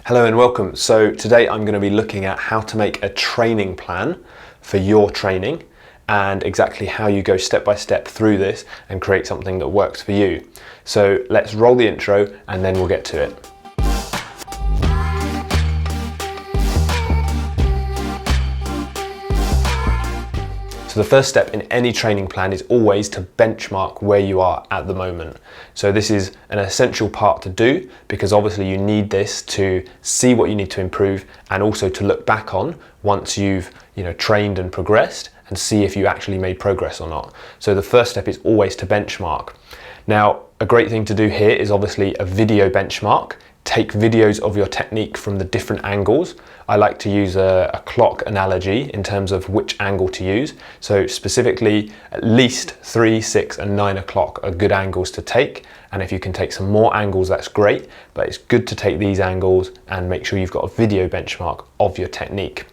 Hello and welcome. So today I'm going to be looking at how to make a training plan for your training and exactly how you go step by step through this and create something that works for you. So let's roll the intro and then we'll get to it. So the first step in any training plan is always to benchmark where you are at the moment. So this is an essential part to do because obviously you need this to see what you need to improve and also to look back on once you've trained and progressed and see if you actually made progress or not. So the first step is always to benchmark. Now, a great thing to do here is obviously a video benchmark. Take videos of your technique from the different angles. I like to use a clock analogy in terms of which angle to use. So specifically, at least 3, 6 and 9 o'clock are good angles to take. And if you can take some more angles, that's great, but it's good to take these angles and make sure you've got a video benchmark of your technique.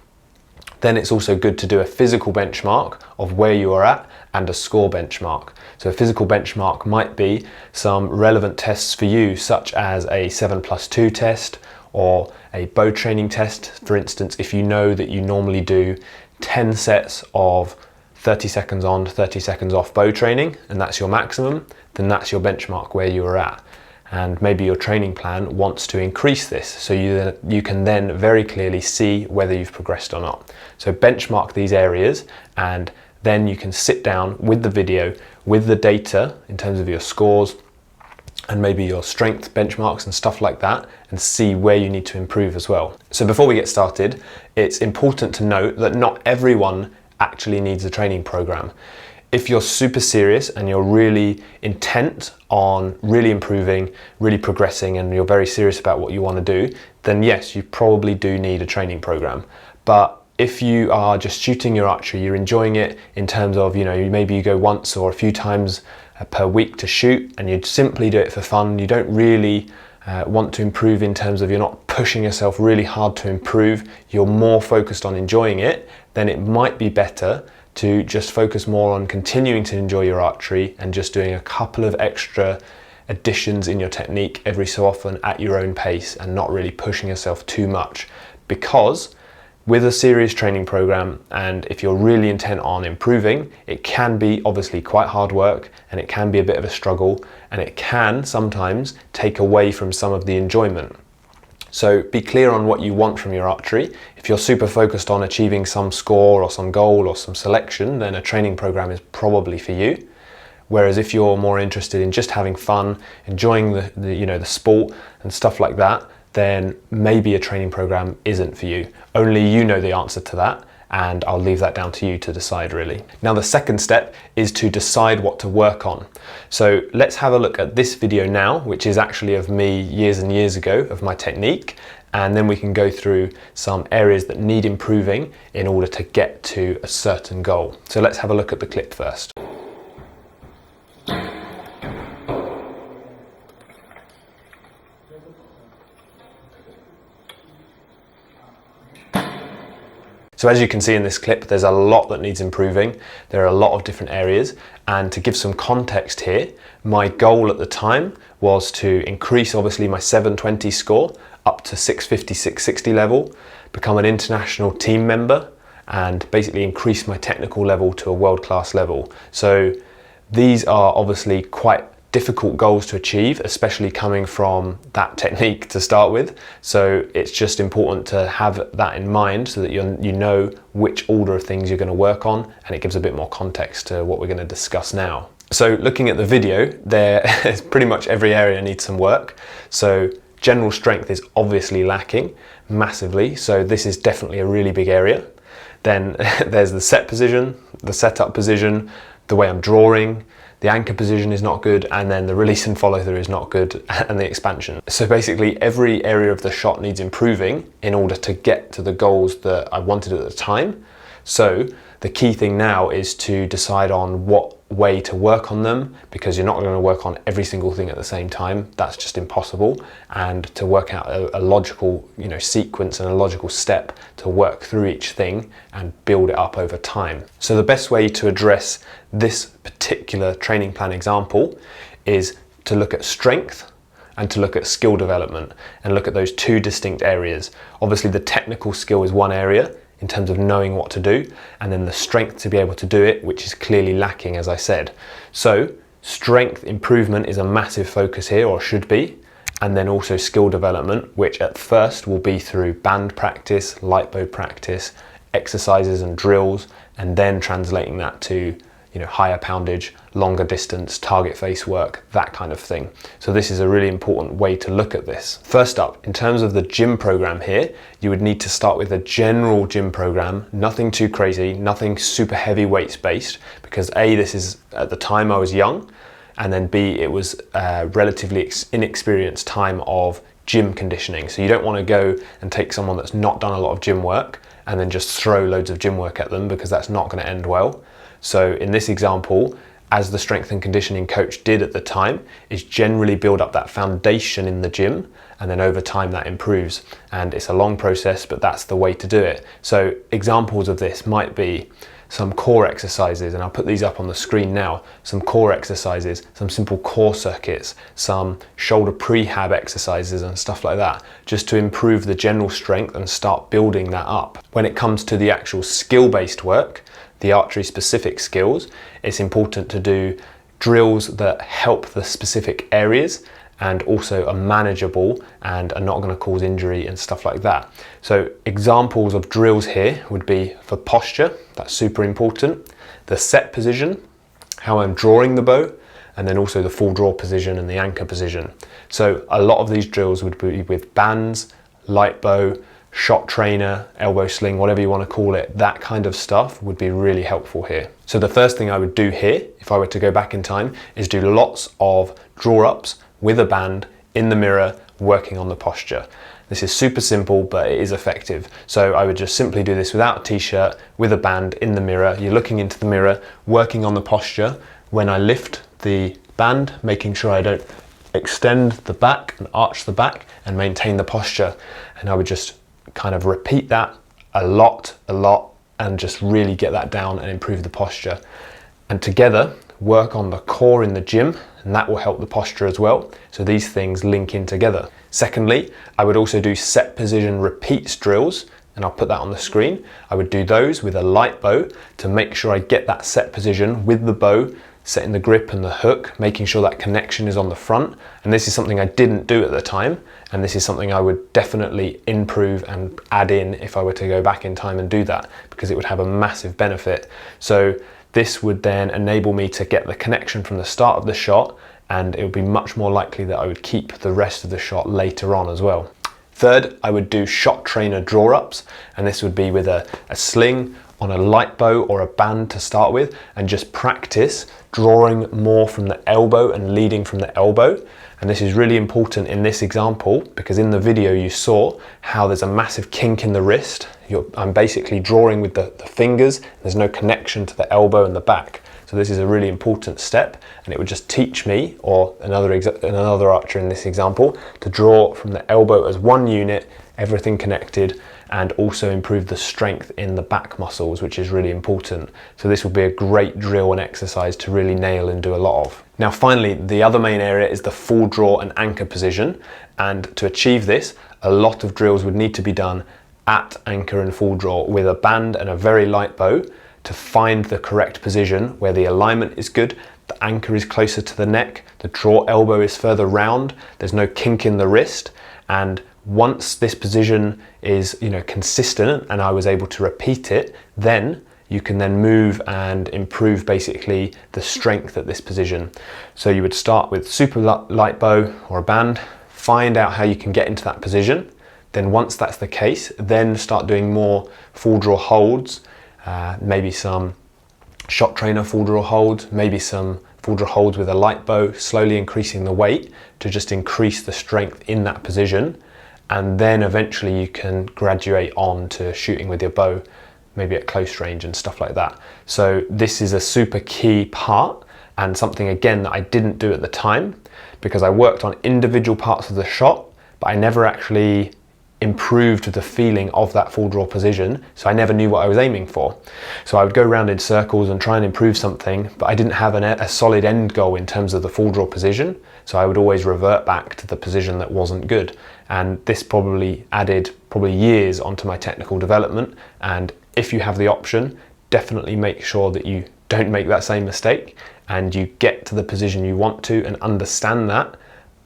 Then it's also good to do a physical benchmark of where you are at and a score benchmark. So a physical benchmark might be some relevant tests for you, such as a 7+2 test or a bow training test. For instance, if you know that you normally do 10 sets of 30 seconds on, 30 seconds off bow training, and that's your maximum, then that's your benchmark where you are at. And maybe your training plan wants to increase this, so you can then very clearly see whether you've progressed or not. So benchmark these areas, and then you can sit down with the video, with the data in terms of your scores and maybe your strength benchmarks and stuff like that, and see where you need to improve as well. So before we get started, it's important to note that not everyone actually needs a training program. If you're super serious and you're really intent on really improving, really progressing, and you're very serious about what you want to do, then yes, you probably do need a training program. But if you are just shooting your archery, you're enjoying it in terms of, maybe you go once or a few times per week to shoot and you simply do it for fun, you don't really want to improve in terms of you're not pushing yourself really hard to improve, you're more focused on enjoying it, then it might be better to just focus more on continuing to enjoy your archery and just doing a couple of extra additions in your technique every so often at your own pace and not really pushing yourself too much. Because with a serious training program, and if you're really intent on improving, it can be obviously quite hard work and it can be a bit of a struggle and it can sometimes take away from some of the enjoyment. So be clear on what you want from your archery. If you're super focused on achieving some score or some goal or some selection, then a training program is probably for you. Whereas if you're more interested in just having fun, enjoying the sport and stuff like that, then maybe a training program isn't for you. Only you know the answer to that, and I'll leave that down to you to decide really. Now the second step is to decide what to work on. So let's have a look at this video now, which is actually of me years and years ago of my technique, and then we can go through some areas that need improving in order to get to a certain goal. So let's have a look at the clip first. So as you can see in this clip, there's a lot that needs improving. There are a lot of different areas, and to give some context here, my goal at the time was to increase obviously my 720 score up to 650, 660 level, become an international team member, and basically increase my technical level to a world-class level. So these are obviously quite difficult goals to achieve, especially coming from that technique to start with. So it's just important to have that in mind so that you know which order of things you're going to work on, and it gives a bit more context to what we're going to discuss now. So looking at the video, there's pretty much every area needs some work. So general strength is obviously lacking massively. So this is definitely a really big area. Then there's the set position, the setup position, the way I'm drawing, the anchor position is not good, and then the release and follow through is not good, and the expansion. So basically every area of the shot needs improving in order to get to the goals that I wanted at the time. So the key thing now is to decide on what way to work on them, because you're not going to work on every single thing at the same time. That's just impossible. And to work out a logical sequence and a logical step to work through each thing and build it up over time. So the best way to address this particular training plan example is to look at strength and to look at skill development and look at those two distinct areas. Obviously the technical skill is one area in terms of knowing what to do, and then the strength to be able to do it, which is clearly lacking, as I said. So strength improvement is a massive focus here, or should be, and then also skill development, which at first will be through band practice, light bow practice, exercises and drills, and then translating that to higher poundage, longer distance, target face work, that kind of thing. So this is a really important way to look at this. First up, in terms of the gym program here, you would need to start with a general gym program, nothing too crazy, nothing super heavy weights based, because A, this is at the time I was young, and then B, it was a relatively inexperienced time of gym conditioning. So you don't want to go and take someone that's not done a lot of gym work and then just throw loads of gym work at them, because that's not going to end well. So in this example, as the strength and conditioning coach did at the time, is generally build up that foundation in the gym, and then over time that improves. And it's a long process, but that's the way to do it. So examples of this might be some core exercises, and I'll put these up on the screen now, some core exercises, some simple core circuits, some shoulder prehab exercises and stuff like that, just to improve the general strength and start building that up. When it comes to the actual skill-based work, the archery specific skills, it's important to do drills that help the specific areas and also are manageable and are not going to cause injury and stuff like that. So examples of drills here would be for posture, that's super important, the set position, how I'm drawing the bow, and then also the full draw position and the anchor position. So a lot of these drills would be with bands, light bow, shot trainer, elbow sling, whatever you want to call it, that kind of stuff would be really helpful here. So the first thing I would do here, if I were to go back in time, is do lots of draw ups with a band in the mirror, working on the posture. This is super simple, but it is effective. So I would just simply do this without a t-shirt, with a band in the mirror. You're looking into the mirror, working on the posture. When I lift the band, making sure I don't extend the back and arch the back, and maintain the posture. And I would just kind of repeat that a lot, and just really get that down and improve the posture. And together, work on the core in the gym, and that will help the posture as well. So these things link in together. Secondly, I would also do set position repeats drills, and I'll put that on the screen. I would do those with a light bow to make sure I get that set position with the bow, setting the grip and the hook, making sure that connection is on the front. And this is something I didn't do at the time, and this is something I would definitely improve and add in if I were to go back in time and do that, because it would have a massive benefit. So this would then enable me to get the connection from the start of the shot, and it would be much more likely that I would keep the rest of the shot later on as well. Third, I would do shot trainer draw ups, and this would be with a sling on a light bow or a band to start with, and just practice drawing more from the elbow and leading from the elbow. And this is really important in this example, because in the video you saw how there's a massive kink in the wrist. I'm basically drawing with the fingers, there's no connection to the elbow and the back. So this is a really important step, and it would just teach me, or another archer in this example, to draw from the elbow as one unit, everything connected, and also improve the strength in the back muscles, which is really important. So this will be a great drill and exercise to really nail and do a lot of. Now finally, the other main area is the full draw and anchor position, and to achieve this, a lot of drills would need to be done at anchor and full draw with a band and a very light bow to find the correct position where the alignment is good, the anchor is closer to the neck, the draw elbow is further round, there's no kink in the wrist, and once this position is consistent and I was able to repeat it, then you can then move and improve basically the strength at this position. So you would start with super light bow or a band, find out how you can get into that position. Then once that's the case, then start doing more full draw holds, maybe some shot trainer full draw holds, maybe some full draw holds with a light bow, slowly increasing the weight to just increase the strength in that position. And then eventually you can graduate on to shooting with your bow, maybe at close range and stuff like that. So this is a super key part, and something again that I didn't do at the time, because I worked on individual parts of the shot, but I never actually improved the feeling of that full draw position, so I never knew what I was aiming for. So I would go around in circles and try and improve something, but I didn't have a solid end goal in terms of the full draw position, so I would always revert back to the position that wasn't good. And this probably added years onto my technical development, and if you have the option, definitely make sure that you don't make that same mistake and you get to the position you want to and understand that,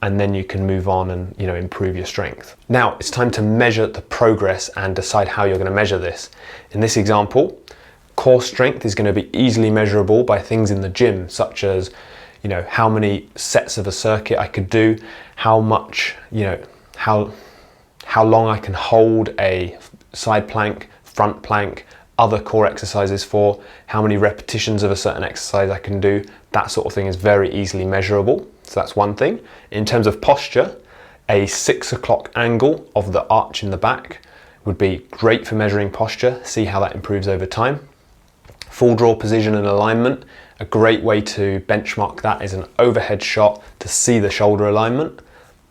and then you can move on and improve your strength. Now it's time to measure the progress and decide how you're going to measure this. In this example, core strength is going to be easily measurable by things in the gym, such as how many sets of a circuit I could do, how much, how long I can hold a side plank, front plank, other core exercises for, how many repetitions of a certain exercise I can do. That sort of thing is very easily measurable. So that's one thing. In terms of posture, a 6 o'clock angle of the arch in the back would be great for measuring posture. See how that improves over time. Full draw position and alignment, a great way to benchmark that is an overhead shot to see the shoulder alignment.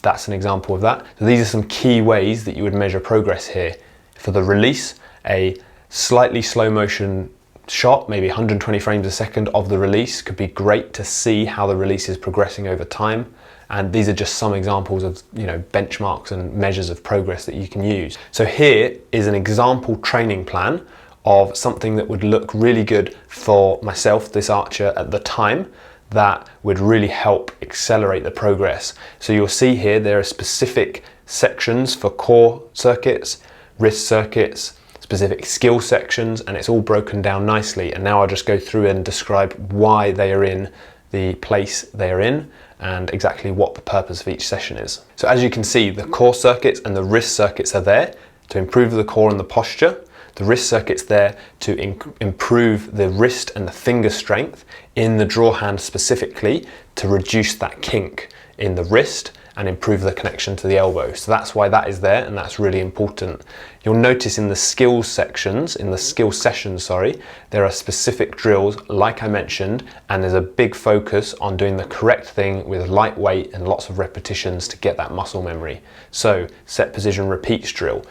That's an example of that. So these are some key ways that you would measure progress here. For the release, a slightly slow motion shot, maybe 120 frames a second of the release, could be great to see how the release is progressing over time. And these are just some examples of benchmarks and measures of progress that you can use. So here is an example training plan of something that would look really good for myself, this archer at the time, that would really help accelerate the progress. So you'll see here there are specific sections for core circuits, wrist circuits, specific skill sections, and it's all broken down nicely. And now I'll just go through and describe why they are in the place they are in and exactly what the purpose of each session is. So as you can see, the core circuits and the wrist circuits are there to improve the core and the posture. The wrist circuit's there to improve the wrist and the finger strength in the draw hand specifically, to reduce that kink in the wrist and improve the connection to the elbow. So that's why that is there, and that's really important. You'll notice in the skills sessions, there are specific drills like I mentioned, and there's a big focus on doing the correct thing with light weight and lots of repetitions to get that muscle memory. So set position repeats drill,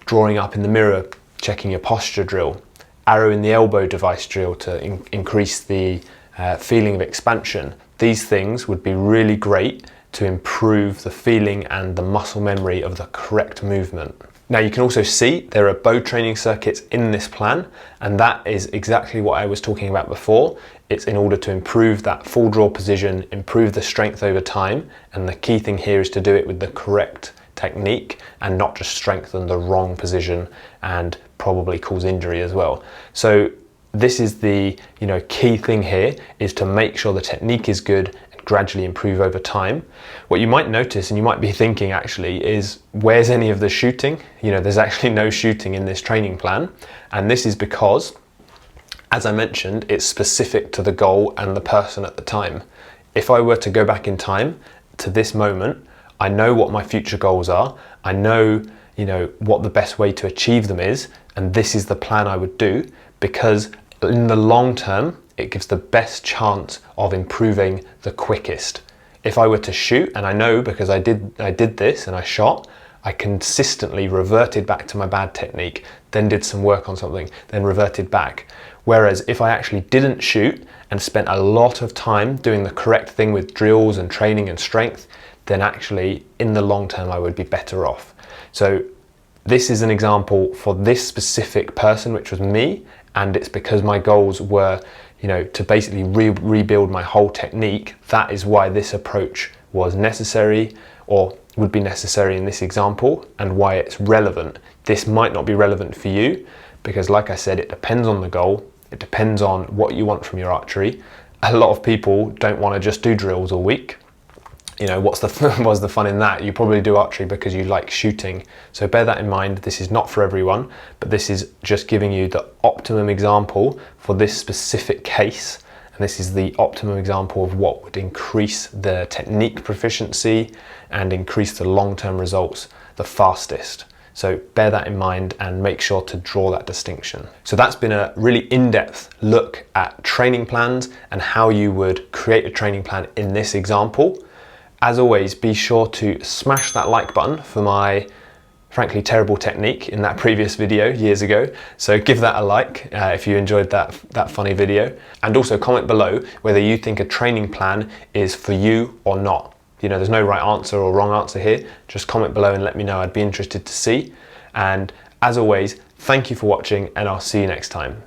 drawing up in the mirror, checking your posture drill, arrow in the elbow device drill to increase the feeling of expansion. These things would be really great to improve the feeling and the muscle memory of the correct movement. Now you can also see there are bow training circuits in this plan, and that is exactly what I was talking about before. It's in order to improve that full draw position, improve the strength over time, and the key thing here is to do it with the correct technique and not just strengthen the wrong position and probably cause injury as well. So this is the key thing here, is to make sure the technique is good, gradually improve over time. What you might notice, and you might be thinking actually, is where's any of the shooting? There's actually no shooting in this training plan, and this is because, as I mentioned, it's specific to the goal and the person at the time. If I were to go back in time to this moment, I know what my future goals are, I know what the best way to achieve them is, and this is the plan I would do, because in the long term it gives the best chance of improving the quickest. If I were to shoot, and I know because I did this and I shot, I consistently reverted back to my bad technique, then did some work on something, then reverted back. Whereas if I actually didn't shoot and spent a lot of time doing the correct thing with drills and training and strength, then actually in the long term I would be better off. So this is an example for this specific person, which was me, and it's because my goals were to basically rebuild my whole technique. That is why this approach was necessary, or would be necessary in this example, and why it's relevant. This might not be relevant for you, because like I said, it depends on the goal, it depends on what you want from your archery. A lot of people don't want to just do drills all week. What's the fun in that? You probably do archery because you like shooting. So bear that in mind. This is not for everyone, but this is just giving you the optimum example for this specific case. And this is the optimum example of what would increase the technique proficiency and increase the long-term results the fastest. So bear that in mind and make sure to draw that distinction. So that's been a really in-depth look at training plans and how you would create a training plan in this example. As always, be sure to smash that like button for my frankly terrible technique in that previous video years ago. So give that a like if you enjoyed that funny video. And also comment below whether you think a training plan is for you or not. You know, there's no right answer or wrong answer here. Just comment below and let me know. I'd be interested to see. And as always, thank you for watching, and I'll see you next time.